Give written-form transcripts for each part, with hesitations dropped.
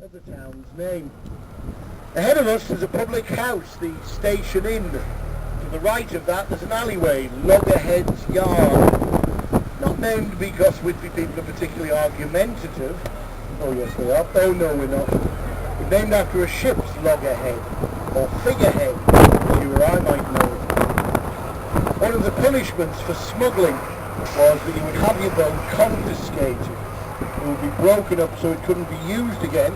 of the town's name. Ahead of us is a public house, the Station Inn. To the right of that there's an alleyway, Loggerhead's Yard. Not named because Whitby people are particularly argumentative. Oh yes they are. Oh no we're not. It's named after a ship's loggerhead, or figurehead, as you or I might know it. One of the punishments for smuggling was that you would have your boat confiscated. It would be broken up so it couldn't be used again,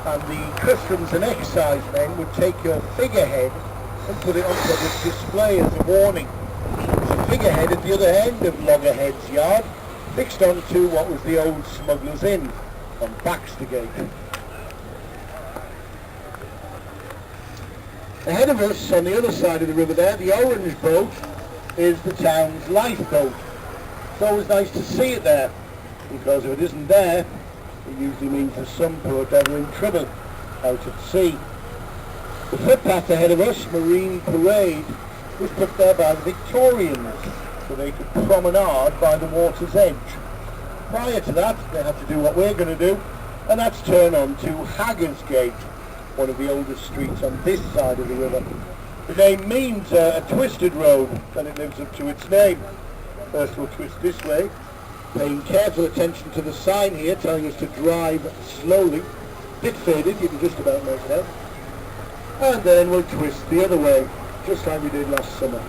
and the customs and excise men would take your figurehead and put it on public display as a warning. There's a figurehead at the other end of Loggerhead's Yard, fixed onto what was the old Smuggler's Inn on Baxtergate. Ahead of us, on the other side of the river there, the orange boat is the town's lifeboat. It's always nice to see it there, because if it isn't there, it usually means there's some poor devil in trouble out at sea. The footpath ahead of us, Marine Parade, was put there by the Victorians, so they could promenade by the water's edge. Prior to that, they had to do what we're going to do, and that's turn on to Haggersgate, one of the oldest streets on this side of the river. The name means a twisted road, and it lives up to its name. First we'll twist this way, paying careful attention to the sign here telling us to drive slowly. Bit faded, you can just about make it out. And then we'll twist the other way, just like we did last summer.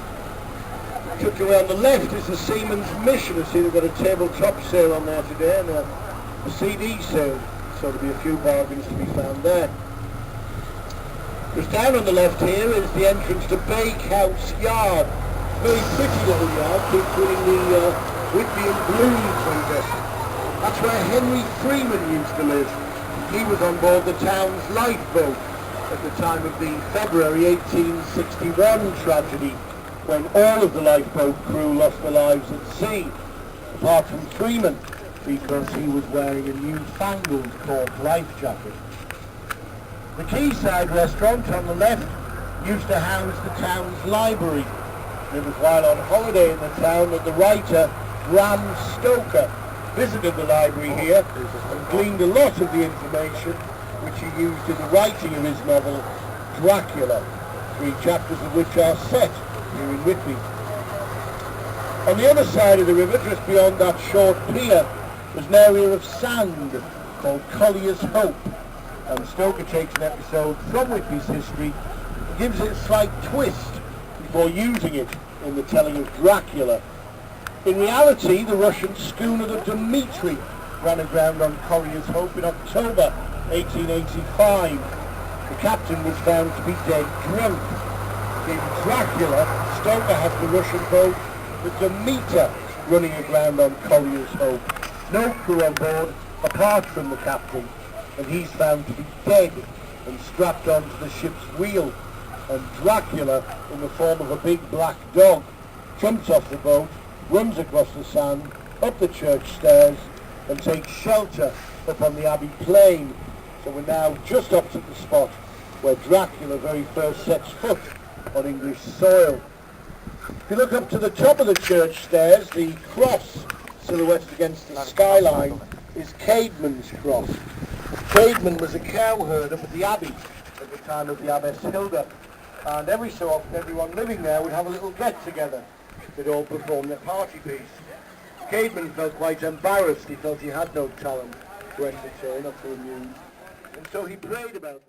Tucked around the left is the Seaman's Mission. I see they've got a tabletop sale on there today and a CD sale, so there'll be a few bargains to be found there. Just down on the left here is the entrance to Bakehouse Yard. Very pretty little yard, featuring the Whitby and Bloom contest. That's where Henry Freeman used to live. He was on board the town's lifeboat at the time of the February 1861 tragedy, when all of the lifeboat crew lost their lives at sea, apart from Freeman, because he was wearing a newfangled cork life jacket. The Quayside restaurant on the left used to house the town's library. It was while on holiday in the town that the writer Bram Stoker visited the library here and gleaned a lot of the information which he used in the writing of his novel Dracula, 3 chapters of which are set here in Whitby. On the other side of the river, just beyond that short pier, was an area of sand called Collier's Hope, and Stoker takes an episode from Whitby's history and gives it a slight twist before using it in the telling of Dracula. In reality, the Russian schooner the Dmitri ran aground on Collier's Hope in October 1885. The captain was found to be dead drunk. In Dracula, Stoker has the Russian boat the Demeter running aground on Collier's Hope. No crew on board apart from the captain, and he's found to be dead and strapped onto the ship's wheel. And Dracula, in the form of a big black dog, jumps off the boat, runs across the sand, up the church stairs, and takes shelter up on the Abbey Plain. So we're now just opposite the spot where Dracula very first sets foot on English soil. If you look up to the top of the church stairs, the cross silhouetted against the skyline is Caedmon's cross. Caedmon was a cowherd up at the Abbey at the time of the Abbess Hilda, and every so often everyone living there would have a little get-together. They'd all perform their party piece. Caedmon felt quite embarrassed. He felt he had no talent to entertain or to amuse, and so he prayed about it.